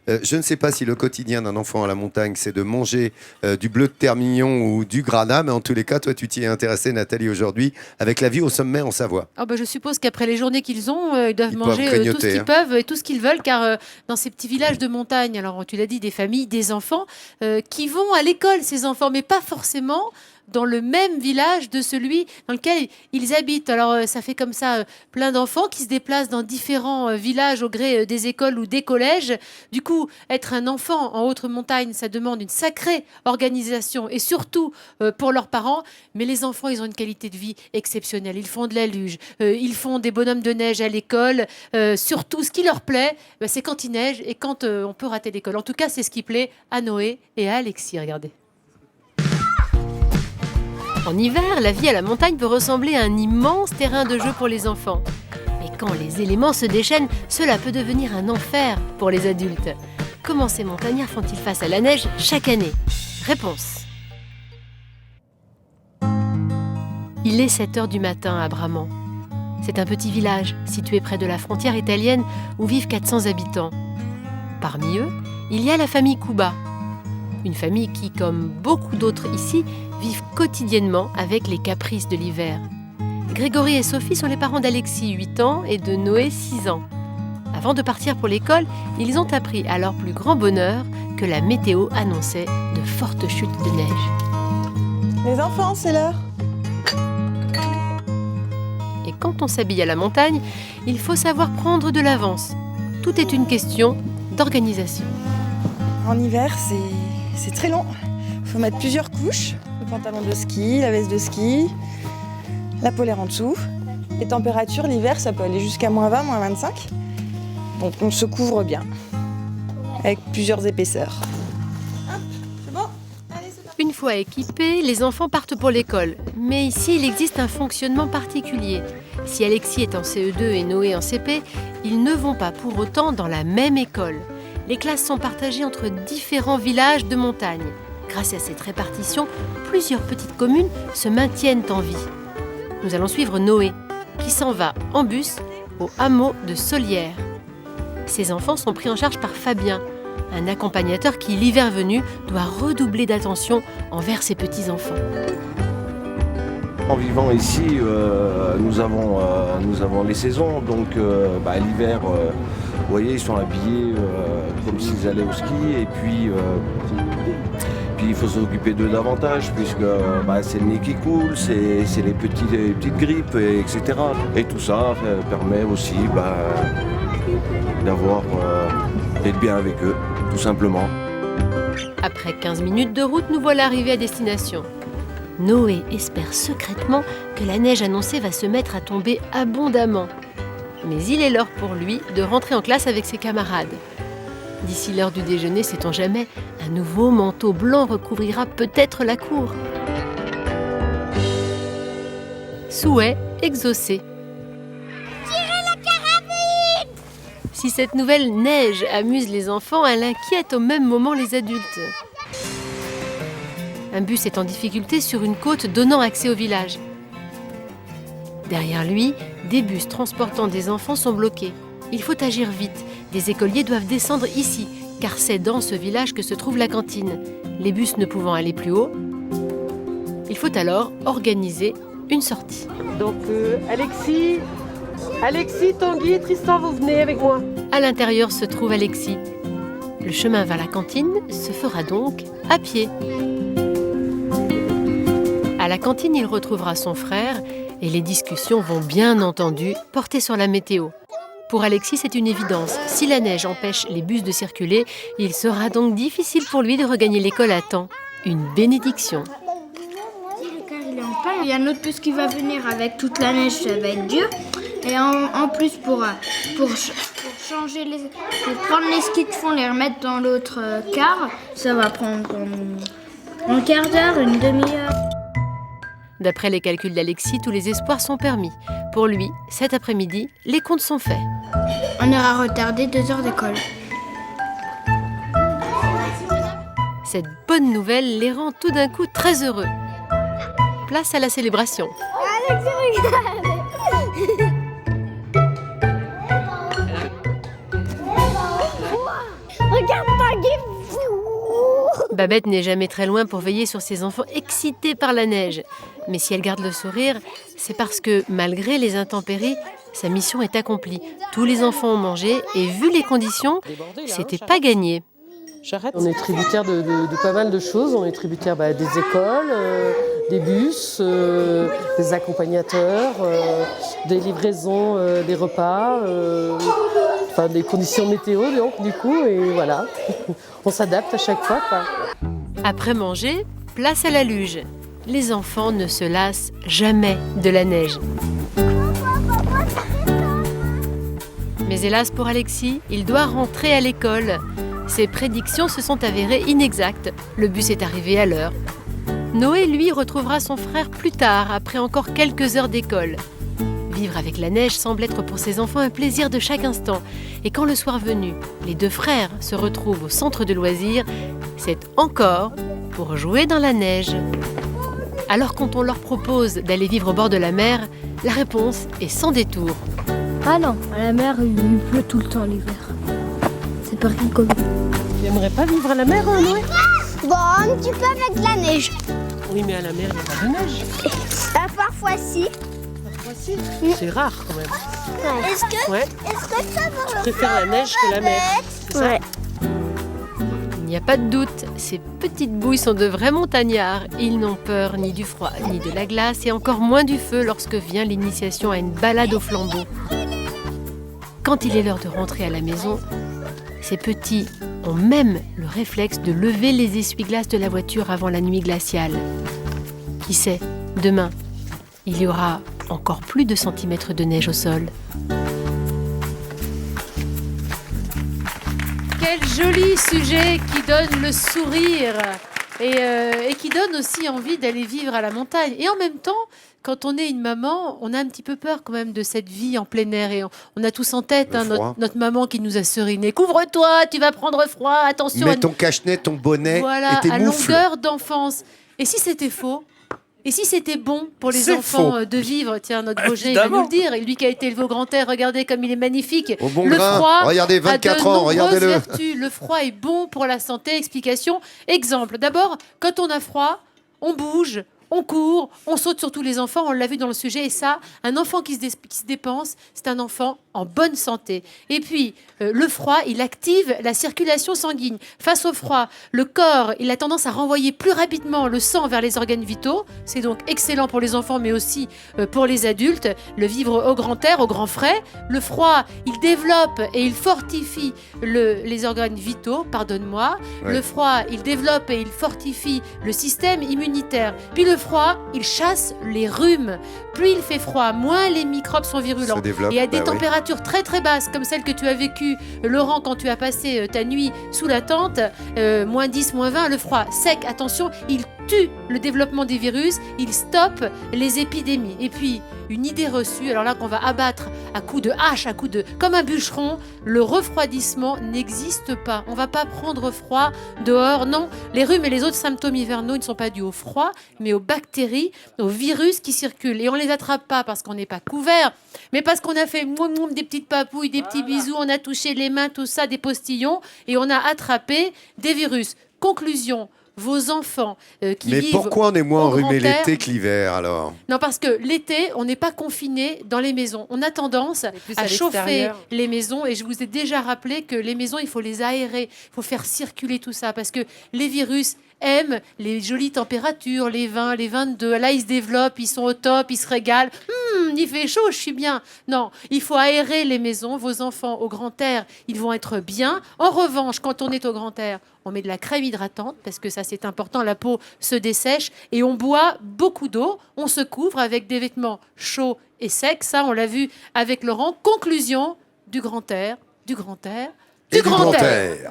Je ne sais pas si le quotidien d'un enfant à la montagne, c'est de manger du bleu de terre mignon ou du granat, mais en tous les cas, toi, tu t'y es intéressée, Nathalie, aujourd'hui, avec la vie au sommet en Savoie. Ah bah, je suppose qu'après les journées qu'ils ont, ils doivent Ils doivent manger tout ce grignoter, qu'ils hein. peuvent et tout ce qu'ils veulent, car dans ces petits villages de montagne, alors tu l'as dit, des familles, des enfants qui vont à l'école, ces enfants, mais pas forcément dans le même village de celui dans lequel ils habitent. Alors ça fait comme ça plein d'enfants qui se déplacent dans différents villages au gré des écoles ou des collèges. Du coup, être un enfant en haute montagne, ça demande une sacrée organisation et surtout pour leurs parents. Mais les enfants, ils ont une qualité de vie exceptionnelle. Ils font de la luge, ils font des bonhommes de neige à l'école. Surtout, ce qui leur plaît, c'est quand il neige et quand on peut rater l'école. En tout cas, c'est ce qui plaît à Noé et à Alexis. Regardez. En hiver, la vie à la montagne peut ressembler à un immense terrain de jeu pour les enfants. Mais quand les éléments se déchaînent, cela peut devenir un enfer pour les adultes. Comment ces montagnards font-ils face à la neige chaque année? Réponse. Il est 7 h du matin à Bramant. C'est un petit village situé près de la frontière italienne où vivent 400 habitants. Parmi eux, il y a la famille Kuba. Une famille qui, comme beaucoup d'autres ici, vivent quotidiennement avec les caprices de l'hiver. Grégory et Sophie sont les parents d'Alexis, 8 ans, et de Noé, 6 ans. Avant de partir pour l'école, ils ont appris à leur plus grand bonheur que la météo annonçait de fortes chutes de neige. Les enfants, c'est l'heure. Et quand on s'habille à la montagne, il faut savoir prendre de l'avance. Tout est une question d'organisation. En hiver, c'est très long. Il faut mettre plusieurs couches. Le pantalon de ski, la veste de ski, la polaire en dessous. Les températures, l'hiver, ça peut aller jusqu'à -20, -25. Donc on se couvre bien, avec plusieurs épaisseurs. C'est bon ? Allez, c'est parti. Une fois équipés, les enfants partent pour l'école. Mais ici, il existe un fonctionnement particulier. Si Alexis est en CE2 et Noé en CP, ils ne vont pas pour autant dans la même école. Les classes sont partagées entre différents villages de montagne. Grâce à cette répartition, plusieurs petites communes se maintiennent en vie. Nous allons suivre Noé, qui s'en va en bus au hameau de Solières. Ses enfants sont pris en charge par Fabien, un accompagnateur qui, l'hiver venu, doit redoubler d'attention envers ses petits-enfants. En vivant ici, nous avons les saisons, donc l'hiver, vous voyez, ils sont habillés comme s'ils allaient au ski, et puis il faut s'occuper d'eux davantage, puisque c'est le nez qui coule, c'est les petites grippes, etc. Et tout ça permet aussi d'être bien avec eux, tout simplement. Après 15 minutes de route, nous voilà arrivés à destination. Noé espère secrètement que la neige annoncée va se mettre à tomber abondamment. Mais il est l'heure pour lui de rentrer en classe avec ses camarades. D'ici l'heure du déjeuner, sait-on jamais, un nouveau manteau blanc recouvrira peut-être la cour. Souhait exaucé. Tirez la carabine! Si cette nouvelle neige amuse les enfants, elle inquiète au même moment les adultes. Un bus est en difficulté sur une côte donnant accès au village. Derrière lui, des bus transportant des enfants sont bloqués. Il faut agir vite. Des écoliers doivent descendre ici, car c'est dans ce village que se trouve la cantine. Les bus ne pouvant aller plus haut, il faut alors organiser une sortie. Donc Alexis, Tanguy et Tristan, vous venez avec moi. À l'intérieur se trouve Alexis. Le chemin vers la cantine se fera donc à pied. À la cantine, il retrouvera son frère et les discussions vont bien entendu porter sur la météo. Pour Alexis, c'est une évidence. Si la neige empêche les bus de circuler, il sera donc difficile pour lui de regagner l'école à temps. Une bénédiction. Si le car il est en panne, il y a un autre bus qui va venir avec toute la neige, ça va être dur. Et en plus, pour changer pour prendre les skis de fond, les remettre dans l'autre car, ça va prendre un quart d'heure, une demi-heure. D'après les calculs d'Alexis, tous les espoirs sont permis. Pour lui, cet après-midi, les comptes sont faits. On aura retardé 2 heures d'école. Cette bonne nouvelle les rend tout d'un coup très heureux. Place à la célébration. Alexis, regarde! Regarde Babette n'est jamais très loin pour veiller sur ses enfants excités par la neige. Mais si elle garde le sourire, c'est parce que, malgré les intempéries, sa mission est accomplie. Tous les enfants ont mangé et vu les conditions, c'était pas gagné. J'arrête. On est tributaire de pas mal de choses. On est tributaire des écoles, des bus, des accompagnateurs, des livraisons, des repas, des conditions météo, donc, du coup, et voilà. On s'adapte à chaque fois, quoi. Après manger, place à la luge. Les enfants ne se lassent jamais de la neige. Mais hélas pour Alexis, il doit rentrer à l'école. Ses prédictions se sont avérées inexactes. Le bus est arrivé à l'heure. Noé, lui, retrouvera son frère plus tard, après encore quelques heures d'école. Vivre avec la neige semble être pour ses enfants un plaisir de chaque instant. Et quand le soir venu, les deux frères se retrouvent au centre de loisirs, c'est encore pour jouer dans la neige. Alors quand on leur propose d'aller vivre au bord de la mer, la réponse est sans détour. Ah non, à la mer, il pleut tout le temps l'hiver. C'est pas rien comme. Tu n'aimerais pas vivre à la mer, Noé? Bon, un petit peu avec la neige. Oui, mais à la mer, il n'y a pas de neige. Parfois, si. Parfois, si. C'est rare, quand même. Est-ce que, Ouais. ça va? Je préfère la neige que la mer. C'est ça? Ouais. Il n'y a pas de doute, ces petites bouilles sont de vrais montagnards. Ils n'ont peur ni du froid, ni de la glace, et encore moins du feu lorsque vient l'initiation à une balade au flambeau. Quand il est l'heure de rentrer à la maison, ces petits ont même le réflexe de lever les essuie-glaces de la voiture avant la nuit glaciale. Qui sait, demain, il y aura encore plus de centimètres de neige au sol. Quel joli sujet qui donne le sourire et qui donne aussi envie d'aller vivre à la montagne. Et en même temps, quand on est une maman, on a un petit peu peur quand même de cette vie en plein air. Et on a tous en tête notre maman qui nous a seriné. Couvre-toi, tu vas prendre froid, attention. Mets ton cache-nez, ton bonnet voilà, et tes à moufles. longueur d'enfance. Et si c'était faux ? Et si c'était bon pour les C'est enfants faux. de vivre? Tiens, notre Roger, il va nous le dire. Et lui qui a été élevé au grand air, regardez comme il est magnifique. Au bon le grain. froid Regardez, a 24 de ans, nombreuses regardez-le. vertus. Le froid est bon pour la santé. Explication, exemple. D'abord, quand on a froid, on bouge, on court, on saute sur tous les enfants. On l'a vu dans le sujet. Et ça, un enfant qui se dépense, c'est un enfant en bonne santé. Et puis, le froid, il active la circulation sanguine. Face au froid, le corps, il a tendance à renvoyer plus rapidement le sang vers les organes vitaux. C'est donc excellent pour les enfants, mais aussi pour les adultes. Le vivre au grand air, au grand frais. Le froid, il développe et il fortifie les organes vitaux, pardonne-moi. Ouais. Le froid, il développe et il fortifie le système immunitaire. Puis le froid, il chasse les rhumes. Plus il fait froid, moins les microbes sont virulents. Se développe, Et à des bah oui. températures très très basses, comme celle que tu as vécue, Laurent, quand tu as passé ta nuit sous la tente, moins 10, moins 20, le froid sec, attention, il tue le développement des virus, il stoppe les épidémies. Et puis, une idée reçue, alors là qu'on va abattre à coups de hache, à coups de... Comme un bûcheron, le refroidissement n'existe pas. On ne va pas prendre froid dehors, non. Les rhumes et les autres symptômes hivernaux ne sont pas dus au froid, mais aux bactéries, aux virus qui circulent. Et on ne les attrape pas parce qu'on n'est pas couvert, mais parce qu'on a fait des petites papouilles, des petits bisous, on a touché les mains, tout ça, des postillons, et on a attrapé des virus. Conclusion, vos enfants qui Mais vivent pourquoi on est moins au enrhumé grand air- l'été que l'hiver alors? Non, parce que l'été, on n'est pas confiné dans les maisons. On a tendance plus à à chauffer l'extérieur. les maisons. Et je vous ai déjà rappelé que les maisons, il faut les aérer. Il faut faire circuler tout ça. Parce que les virus aiment les jolies températures, les 20, les 22. Là, ils se développent, ils sont au top, ils se régalent. Il fait chaud, je suis bien. Non, il faut aérer les maisons. Vos enfants au grand air, ils vont être bien. En revanche, quand on est au grand air, on met de la crème hydratante parce que ça, c'est important. La peau se dessèche et on boit beaucoup d'eau. On se couvre avec des vêtements chauds et secs. Ça, on l'a vu avec Laurent. Conclusion, du grand air, du grand air, Et du grand air. air.